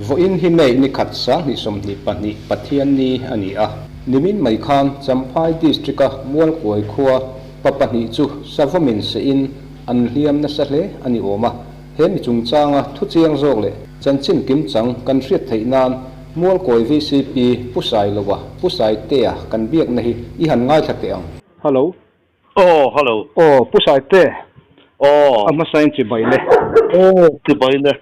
Voin hi mei ni khat sang ni som ni pani pathian ni ani a nimin mai khan Champhai district a mual koi khuwa papani chu savamin se in an hliam na sa hle ani oma he mi chung changa thu chiang zok le chanchin kim chang kan hriat theinan mual koi VCP pusai lowa pusai te a kan biak na hi I han ngai thate ang hello Oh, hello. pusai te Oh, ama sain chi bai le Tibaile.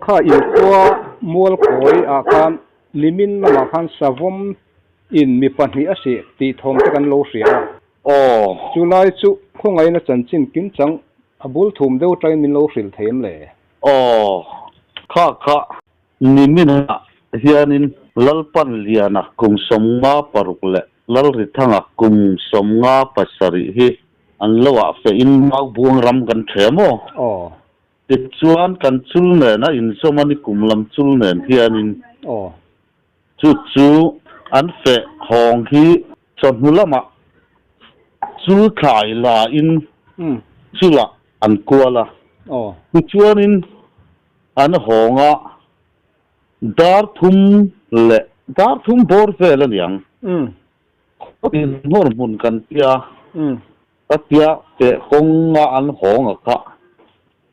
kha in kwa mual koi a khan limin ma khan savom in mi pahnih a se ti thom te kan lo hria Oh, chulai chu khongai na chanchin kim chang abul thum deuh train min lo hril theim le oh. Kha. Nimina hianin lalpan liana kung somnga parukle. Lal ritanga kung somnga pasari hi. An lawa fe in mau buang ram kan themo. Chuan kan chulne na in somani kumlam chulne hianin. Chu an fe hong hi chonhulama. Chul khai la in chula an kuala. Chuanin an honga dar thum bor vela liang in hormun kan tia tatia te konga an honga ka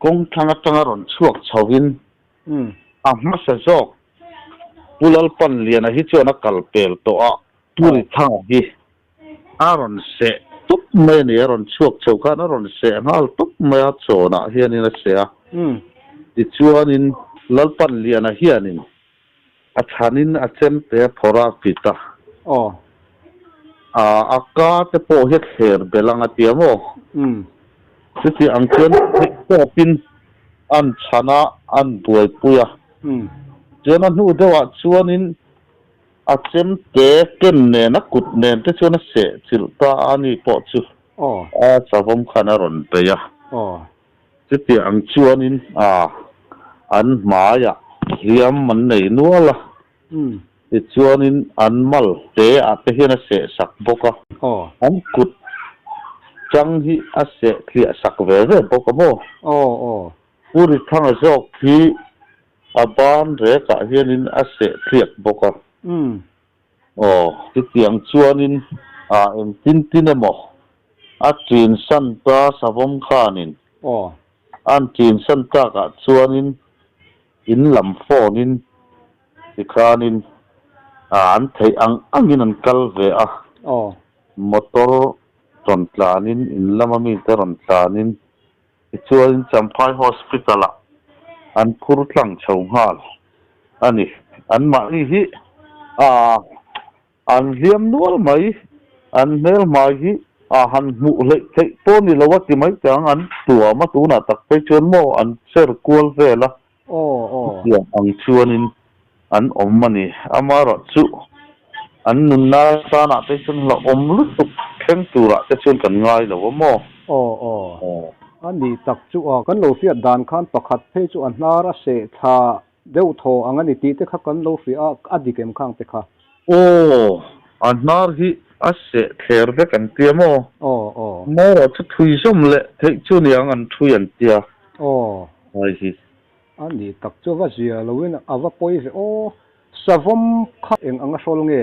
kong tanga ron chuak chawin a masa jok pulal pan liana hi chuana kalpel to a turi thang hi aron se tup me ni aron chuak chawka aron se ngal tup me a chona hianin a se a ti chuanin lalpan liana hianin a thanin a chem te phora pita aka te po het her belanga tiamo ti ang chen pin an chana an buai puya chena nu dewa chuanin a chem te ken ne na kut ne te chuan se chilta ani po chu a chavom khana ron pe ya ti ang chuanin an maya hiam man nei nuala chuanin an mal te a te hian a se sak boka an kut chang hi a se thlia sak ve boka mo puri thanga jok hi a ban re ka hianin a se thliak boka ti tiang chuanin em tin emo a chin san ta savom khanin an chin san ta ka chuanin in lam phonin tikhanin an thei angin an kal ve a motor ton tlanin in lamami te ron tlanin chuanin Champhai hospital a an phur tlang chho ngal ani an ma hi an hiam nual mai an mel mai hi han mu le thei poni lawati mai chang an tua ma tu na tak pe chuan mo an ser kual vela ang chuanin an mani amara chu an nunna sana te chun la lu tuk kheng tura te chun kan ngai lo mo ani tak chu kan lo fiat dan khan pakhat phei chu an hnara se tha deuh tho angani ti te kha kan lo fi a adikem khang te kha an nar hi a se ther ve kan tiamo mo ro chu thui som le thei chu niang an thui an tia ai hi ani tak chu wa zia loin awa poi ve savom kha eng anga sol nge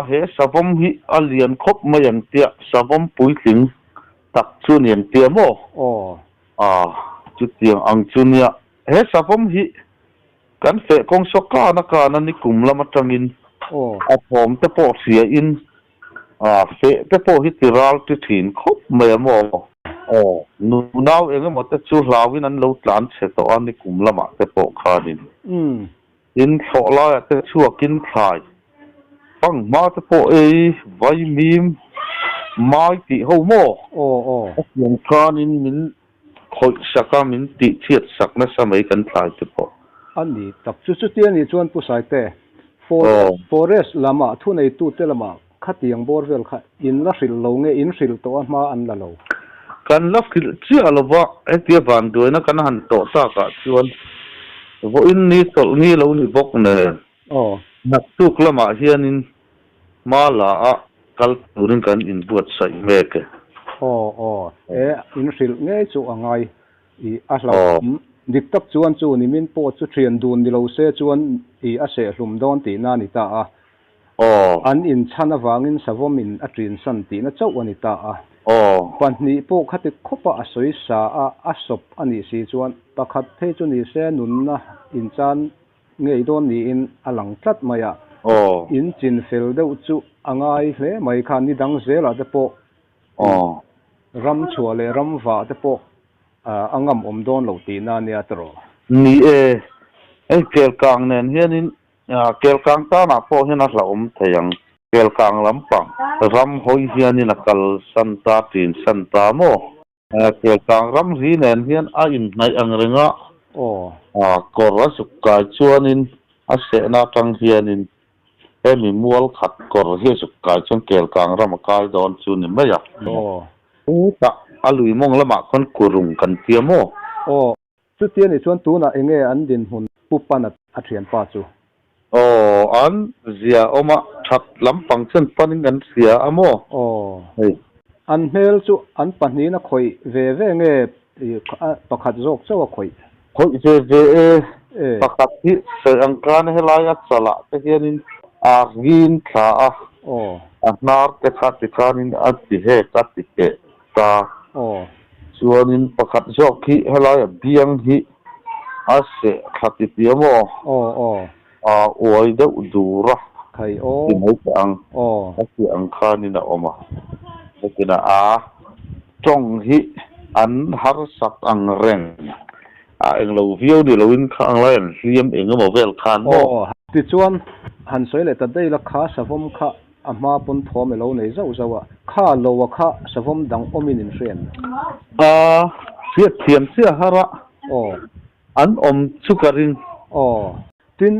he savom hi alian khop mai an tia savom puitling tak chu nian tia mo chu tiang ang chunia he savom hi kan fe kong soka na ka na ni kumlama tangin a phom te po sia in fe te po hi tiral ti thin khop mai mo nu now engemaw te chu hlawin an lo tlan che to ani kumlama te po khanin in thola te chuakin khai pang ma te po vai mim mai ti ho mo yang khanin min khoi saka min ti thiat sakna samai kan thlai te po ani tak chu ti ani chuan pusai te forest lama thu nei tu te lama khatiang borvel kha in la hril lo nge in hril to ma an la lo kan la khil chi alova etia van doina kan han to ta ka chuan vo in ni tol ni lo ni bok ne nak tu klama hianin mala a kal turin kan in buat sai meke in hril nge chu angai I asla dik tak chuan chu ni min po chu thian dun ni lo se chuan I a se hlum don ti na ni ta a an in chana wangin savomin a trin san ti na chau ani ta a pahnih po khati khopa a soi sa a sop ani si chuan pakhat thei chu ni se nun na in chan ngei don ni in alang tlat maya in chin fel deuh chu angai hle mai khan ni dang zela te po ram chua le ram va te po angam om don lo ti na nia tro ni kel kang nen hianin kel kang ta na po hian a hla om theiang kel kang lampang ram hoi hianin a kal santa tin santa mo kel kang ram ri nen hian a in nai ang renga kor a sukai chuanin a se na tang hianin mi mual khat kor hi sukai chuan kel kang ram kal don chu ni maya ta alui mong lama kon kurung kan tiamo chu tian ni chuan tu na enge an din hun pupan a thian pa chu an zia oma that lampang chen panin an sia amo an hmel chu an pahni na khoi ve nge pakhat jok chaw khoi ve pakhat hi se angkan helaya chala te hianin a gin tha a nar te khat ti khanin a ti he kat ti ke ta chuanin pakhat jok hi helaya biang hi a se khat ti tiamo oi da udura khai ti mai ang ti ang khanin a oma kina a tong hi an har sak ang reng eng lo view ni loin khang lain liam eng mo vel khan mo ti chuan han soi le ta dei la kha savom kha ama pun thom lo nei zau zawa kha lo wa kha savom dang omin in hren fiat thiam sia hara an om chukarin tin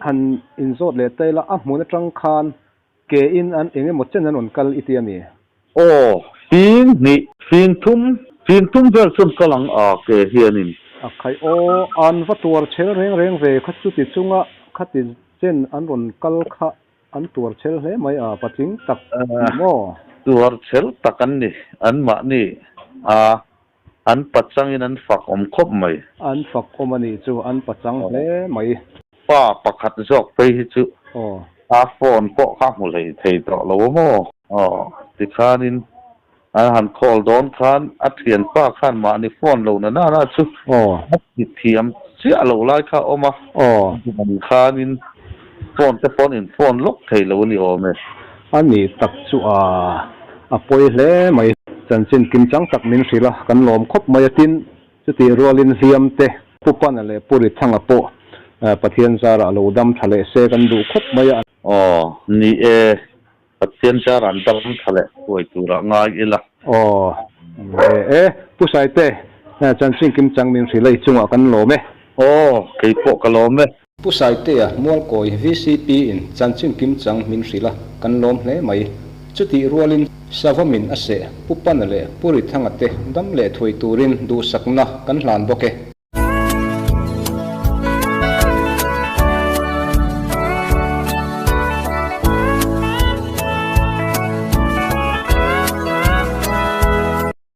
han in zot le tai la a hmun atang khan ke in an enge mo chen an on kal itiami fin thum vel chum kalang ke hianin khai an va tur chel reng ve khat chu ti chunga khati chen an ron kal kha an tur chel hle mai pating tak mo tur chel takan ni an ma ni an pachang in an fak om khop mai an fak omani chu an pachang hle mai pa pakhat jok pe hi chu phone po kha mu lei thei to lo mo ti khanin han call don khan a thian pa khan ma ni phone lo na chu ti thiam sia lo lai kha oma man khanin phone in phone lok thei lo ni ome ani tak chu a poi hle mai chanchin kim chang tak min sila kan lom khop mai tin chu ti rolin hiam te pupan ale puri thanga po pathian zara lo dam thale se kan du khop mai ni pathian zara an dam thale koi tura ngai ila pusai te chanchin kim chang min sila chunga kan lome kei po ka lome pusai te mual koi VCP in chanchin kim chang min sila kan lom hle mai chuti rolin savamin ase pupan ale puri thanga te dam le thoi turin du sakna kan hlan boke